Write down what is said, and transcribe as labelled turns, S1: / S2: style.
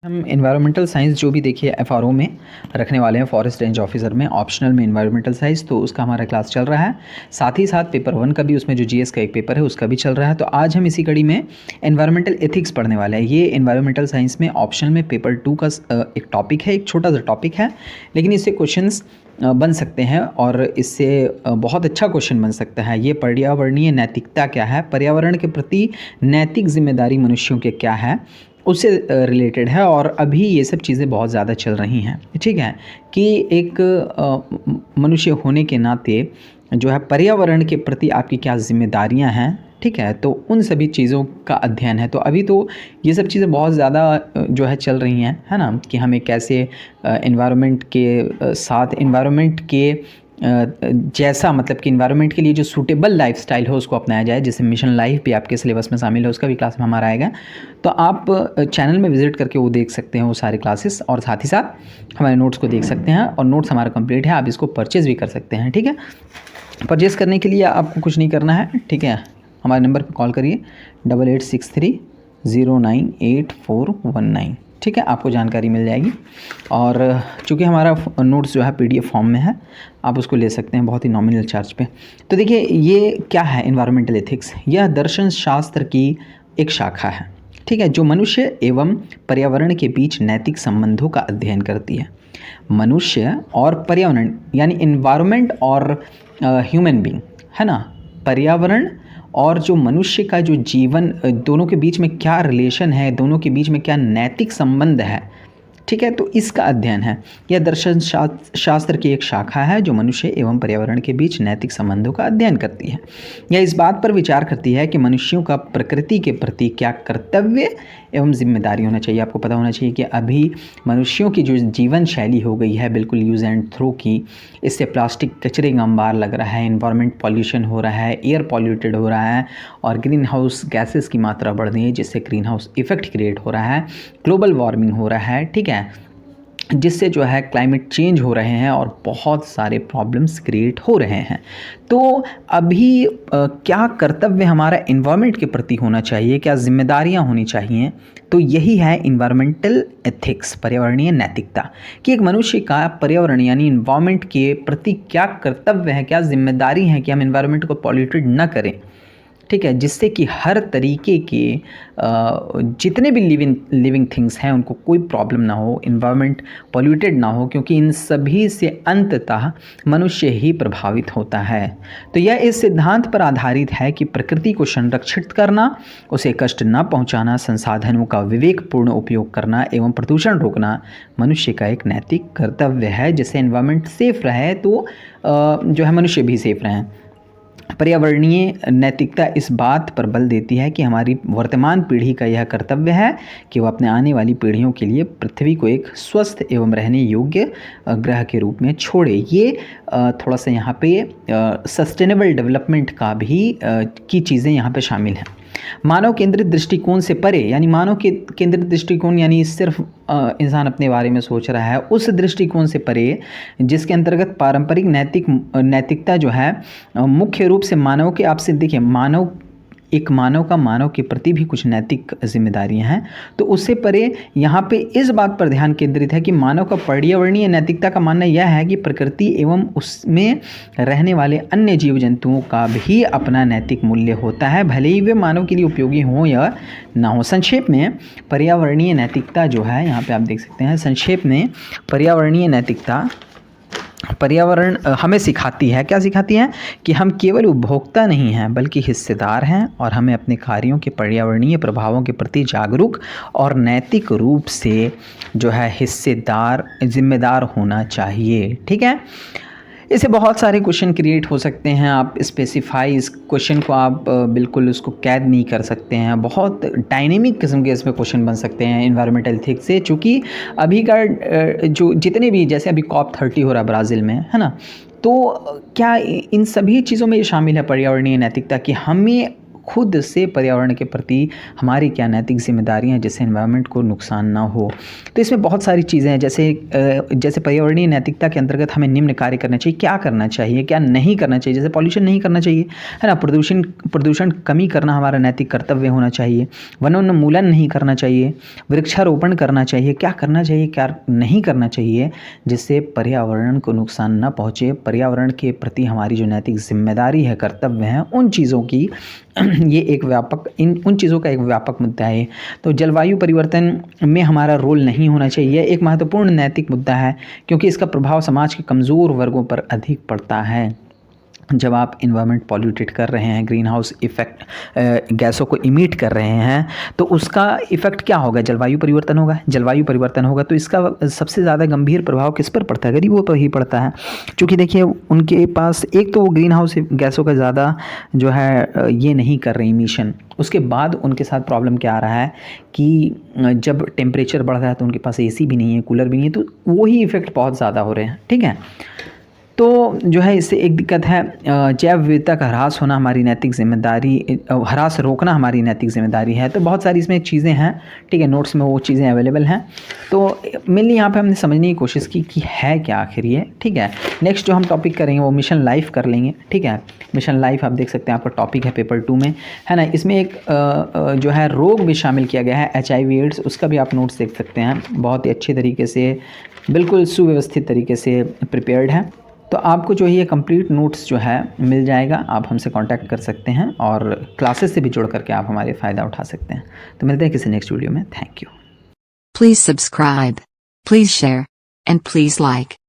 S1: हम environmental science जो भी देखिए एफआरओ में रखने वाले हैं, फॉरेस्ट रेंज ऑफिसर में ऑप्शनल में एनवायरमेंटल साइंस, तो उसका हमारा क्लास चल रहा है। साथ ही साथ पेपर 1 का भी, उसमें जो जीएस का एक पेपर है उसका भी चल रहा है। तो आज हम इसी कड़ी में एनवायरमेंटल एथिक्स पढ़ने वाले हैं। ये एनवायरमेंटल साइंस में ऑप्शनल में पेपर 2 का एक टॉपिक है, एक छोटा सा टॉपिक है, लेकिन इससे क्वेश्चंस बन सकते हैं और इससे बहुत अच्छा क्वेश्चन बन सकता है। ये पर्यावरणीय नैतिकता क्या है, पर्यावरण के प्रति नैतिक जिम्मेदारी मनुष्यों के क्या है, उससे रिलेटेड है। और अभी ये सब चीज़ें बहुत ज़्यादा चल रही हैं, ठीक है, कि एक मनुष्य होने के नाते जो है पर्यावरण के प्रति आपकी क्या जिम्मेदारियां हैं, ठीक है, तो उन सभी चीज़ों का अध्ययन है। तो अभी तो ये सब चीज़ें बहुत ज़्यादा जो है चल रही हैं, है ना, कि हमें कैसे एनवायरनमेंट के साथ एनवायरनमेंट के जैसा, मतलब कि इन्वायरमेंट के लिए जो सूटेबल लाइफस्टाइल हो उसको अपनाया जाए। जैसे मिशन लाइफ भी आपके सिलेबस में शामिल है, उसका भी क्लास में हमारा आएगा, तो आप चैनल में विजिट करके वो देख सकते हैं वो सारे क्लासेस, और साथ ही साथ हमारे नोट्स को देख सकते हैं। और नोट्स हमारा कंप्लीट है, आप इसको परचेज़ भी कर सकते हैं, ठीक है। परचेज़ करने के लिए आपको कुछ नहीं करना है, ठीक है, हमारे नंबर पर कॉल करिए 8863098419, ठीक है, आपको जानकारी मिल जाएगी। और चूँकि हमारा नोट्स जो है पीडीएफ फॉर्म में है, आप उसको ले सकते हैं बहुत ही नॉमिनल चार्ज पे। तो देखिए, ये क्या है एनवायरमेंटल एथिक्स? यह दर्शन शास्त्र की एक शाखा है, ठीक है, जो मनुष्य एवं पर्यावरण के बीच नैतिक संबंधों का अध्ययन करती है। मनुष्य और पर्यावरण यानी एनवायरमेंट और ह्यूमन बीइंग, है ना, पर्यावरण और जो मनुष्य का जो जीवन, दोनों के बीच में क्या रिलेशन है, दोनों के बीच में क्या नैतिक संबंध है, ठीक है, तो इसका अध्ययन है। यह दर्शन शास्त्र की एक शाखा है जो मनुष्य एवं पर्यावरण के बीच नैतिक संबंधों का अध्ययन करती है। यह इस बात पर विचार करती है कि मनुष्यों का प्रकृति के प्रति क्या कर्तव्य एवं जिम्मेदारी होना चाहिए। आपको पता होना चाहिए कि अभी मनुष्यों की जो जीवन शैली हो गई है बिल्कुल यूज़ एंड थ्रो की, इससे प्लास्टिक कचरे का अंबार लग रहा है, इन्वायरमेंट पॉल्यूशन हो रहा है, एयर पॉल्यूटेड हो रहा है, और ग्रीन हाउस गैसेस की मात्रा बढ़ रही है, जिससे ग्रीन हाउस इफेक्ट क्रिएट हो रहा है, ग्लोबल वार्मिंग हो रहा है, ठीक है, जिससे जो है क्लाइमेट चेंज हो रहे हैं और बहुत सारे प्रॉब्लम्स क्रिएट हो रहे हैं। तो अभी क्या कर्तव्य हमारा एनवायरनमेंट के प्रति होना चाहिए, क्या जिम्मेदारियां होनी चाहिए, तो यही है इन्वायरमेंटल एथिक्स, पर्यावरणीय नैतिकता, कि एक मनुष्य का पर्यावरण यानी इन्वायरमेंट के प्रति क्या कर्तव्य है, क्या जिम्मेदारी है कि हम इन्वायरमेंट को पॉल्यूटेड ना करें, ठीक है, जिससे कि हर तरीके के जितने भी लिविंग थिंग्स हैं उनको कोई प्रॉब्लम ना हो, इन्वायरमेंट पॉल्यूटेड ना हो, क्योंकि इन सभी से अंततः मनुष्य ही प्रभावित होता है। तो यह इस सिद्धांत पर आधारित है कि प्रकृति को संरक्षित करना, उसे कष्ट न पहुंचाना, संसाधनों का विवेकपूर्ण उपयोग करना एवं प्रदूषण रोकना मनुष्य का एक नैतिक कर्तव्य है। जिससे एनवायरमेंट सेफ रहे तो जो है मनुष्य भी सेफ रहें। पर्यावरणीय नैतिकता इस बात पर बल देती है कि हमारी वर्तमान पीढ़ी का यह कर्तव्य है कि वह अपने आने वाली पीढ़ियों के लिए पृथ्वी को एक स्वस्थ एवं रहने योग्य ग्रह के रूप में छोड़े। ये थोड़ा सा यहाँ पे सस्टेनेबल डेवलपमेंट का भी की चीज़ें यहाँ पे शामिल हैं। मानव केंद्रित दृष्टिकोण से परे, यानी मानव के केंद्रित दृष्टिकोण यानी सिर्फ इंसान अपने बारे में सोच रहा है, उस दृष्टिकोण से परे जिसके अंतर्गत पारंपरिक नैतिकता जो है मुख्य रूप से मानव के, आपसे देखिए, मानव का मानव के प्रति भी कुछ नैतिक जिम्मेदारियां हैं, तो उससे परे यहाँ पे इस बात पर ध्यान केंद्रित है कि मानव का पर्यावरणीय नैतिकता का मानना यह है कि प्रकृति एवं उसमें रहने वाले अन्य जीव जंतुओं का भी अपना नैतिक मूल्य होता है, भले ही वे मानव के लिए उपयोगी हों या ना हो। संक्षेप में पर्यावरणीय नैतिकता जो है, यहाँ पे आप देख सकते हैं, संक्षेप में पर्यावरणीय नैतिकता पर्यावरण हमें सिखाती है, क्या सिखाती है, कि हम केवल उपभोक्ता नहीं हैं बल्कि हिस्सेदार हैं, और हमें अपने कार्यों के पर्यावरणीय प्रभावों के प्रति जागरूक और नैतिक रूप से जो है हिस्सेदार, जिम्मेदार होना चाहिए, ठीक है। इससे बहुत सारे क्वेश्चन क्रिएट हो सकते हैं। आप स्पेसिफाई इस क्वेश्चन को आप बिल्कुल उसको कैद नहीं कर सकते हैं, बहुत डायनेमिक किस्म के इसमें क्वेश्चन बन सकते हैं एनवायरमेंटल एथिक्स से। चूँकि अभी का जो जितने भी, जैसे अभी COP30 हो रहा है ब्राज़ील में, है ना, तो क्या इन सभी चीज़ों में ये शामिल है पर्यावरणीय नैतिकता, कि हमें खुद से पर्यावरण के प्रति हमारी क्या नैतिक जिम्मेदारियाँ हैं, जिससे एनवायरनमेंट को नुकसान ना हो। तो इसमें बहुत सारी चीज़ें हैं, जैसे पर्यावरणीय नैतिकता के अंतर्गत हमें निम्न कार्य करना चाहिए। क्या करना चाहिए, क्या नहीं करना चाहिए? जैसे पॉल्यूशन नहीं करना चाहिए, है ना, प्रदूषण कमी करना हमारा नैतिक कर्तव्य होना चाहिए। वनोन्मूलन नहीं करना चाहिए, वृक्षारोपण करना चाहिए। क्या करना चाहिए, क्या नहीं करना चाहिए, जिससे पर्यावरण को नुकसान न पहुँचे। पर्यावरण के प्रति हमारी जो नैतिक जिम्मेदारी है, कर्तव्य हैं, उन चीज़ों की ये एक उन चीज़ों का एक व्यापक मुद्दा है। तो जलवायु परिवर्तन में हमारा रोल नहीं होना चाहिए, एक महत्वपूर्ण नैतिक मुद्दा है, क्योंकि इसका प्रभाव समाज के कमज़ोर वर्गों पर अधिक पड़ता है। जब आप इन्वायरमेंट पॉल्यूटेड कर रहे हैं, ग्रीन हाउस इफ़ेक्ट गैसों को इमिट कर रहे हैं, तो उसका इफ़ेक्ट क्या होगा? जलवायु परिवर्तन होगा। जलवायु परिवर्तन होगा तो इसका सबसे ज़्यादा गंभीर प्रभाव किस पर पड़ता है? गरीबों पर ही पड़ता है। क्योंकि देखिए, उनके पास एक तो वो ग्रीन हाउस गैसों का ज़्यादा जो है ये नहीं कर रहे इमिशन। उसके बाद उनके साथ प्रॉब्लम क्या आ रहा है कि जब टेम्परेचर बढ़ रहा है तो उनके पास AC भी नहीं है, कूलर भी नहीं है, तो वही इफ़ेक्ट बहुत ज़्यादा हो रहे हैं। ठीक है, तो जो है इससे एक दिक्कत है, जैव विविधता का ह्रास होना हमारी नैतिक जिम्मेदारी, ह्रास रोकना हमारी नैतिक जिम्मेदारी है। तो बहुत सारी इसमें चीज़ें हैं, ठीक है, नोट्स में वो चीज़ें अवेलेबल हैं। तो मेनली यहाँ पे हमने समझने की कोशिश की कि है क्या आखिर ये। ठीक है, नेक्स्ट जो हम टॉपिक करेंगे वो मिशन लाइफ कर लेंगे। ठीक है, मिशन लाइफ आप देख सकते हैं, आपका टॉपिक है पेपर 2 में, है ना। इसमें एक जो है रोग भी शामिल किया गया है, HIV एड्स, उसका भी आप नोट्स देख सकते हैं। बहुत ही अच्छे तरीके से, बिल्कुल सुव्यवस्थित तरीके से प्रिपेयर्ड है। तो आपको जो ये कंप्लीट नोट्स जो है मिल जाएगा, आप हमसे कांटेक्ट कर सकते हैं और क्लासेस से भी जुड़ करके आप हमारे फ़ायदा उठा सकते हैं। तो मिलते हैं किसी नेक्स्ट वीडियो में। Thank you.
S2: Please subscribe, please share, and please like.